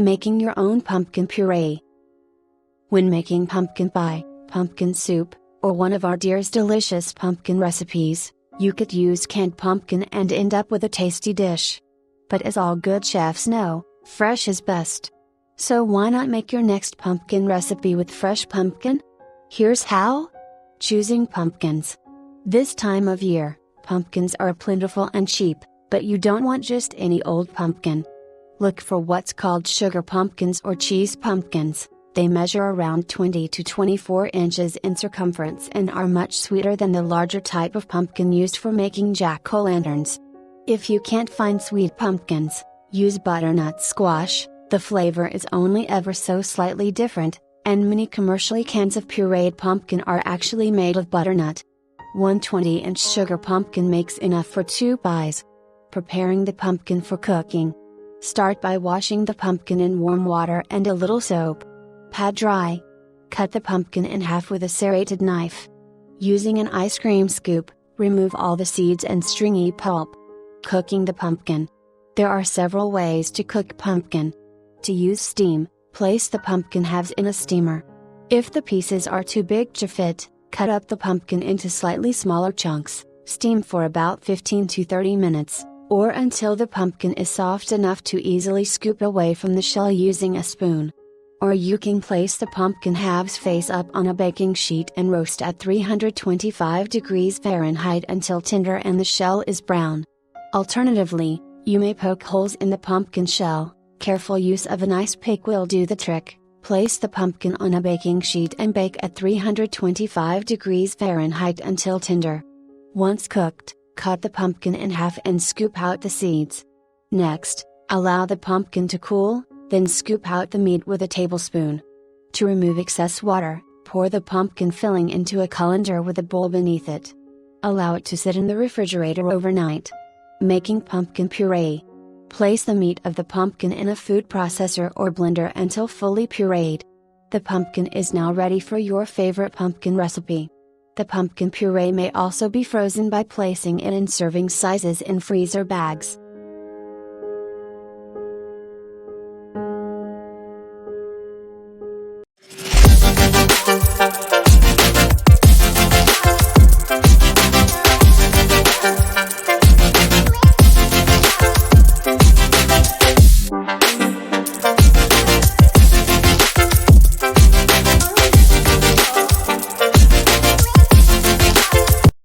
Making your own pumpkin puree. When making pumpkin pie, pumpkin soup, or one of our dear's delicious pumpkin recipes, you could use canned pumpkin and end up with a tasty dish. But as all good chefs know, fresh is best. So why not make your next pumpkin recipe with fresh pumpkin? Here's how. Choosing pumpkins. This time of year, pumpkins are plentiful and cheap, but you don't want just any old pumpkin. Look for what's called sugar pumpkins or cheese pumpkins. They measure around 20 to 24 inches in circumference and are much sweeter than the larger type of pumpkin used for making jack-o'-lanterns. If you can't find sweet pumpkins, use butternut squash. The flavor is only ever so slightly different, and many commercially cans of pureed pumpkin are actually made of butternut. 120-inch sugar pumpkin makes enough for 2 pies. Preparing the pumpkin for cooking. Start by washing the pumpkin in warm water and a little soap. Pat dry. Cut the pumpkin in half with a serrated knife. Using an ice cream scoop, remove all the seeds and stringy pulp. Cooking the pumpkin. There are several ways to cook pumpkin. To use steam, place the pumpkin halves in a steamer. If the pieces are too big to fit, cut up the pumpkin into slightly smaller chunks, steam for about 15 to 30 minutes, or until the pumpkin is soft enough to easily scoop away from the shell using a spoon. Or you can place the pumpkin halves face up on a baking sheet and roast at 325 degrees Fahrenheit until tender and the shell is brown. Alternatively, you may poke holes in the pumpkin shell. Careful use of an ice pick will do the trick. Place the pumpkin on a baking sheet and bake at 325 degrees Fahrenheit until tender. Once cooked, cut the pumpkin in half and scoop out the seeds. Next, allow the pumpkin to cool, then scoop out the meat with a tablespoon. To remove excess water, pour the pumpkin filling into a colander with a bowl beneath it. Allow it to sit in the refrigerator overnight. Making pumpkin puree. Place the meat of the pumpkin in a food processor or blender until fully pureed. The pumpkin is now ready for your favorite pumpkin recipe. The pumpkin puree may also be frozen by placing it in serving sizes in freezer bags.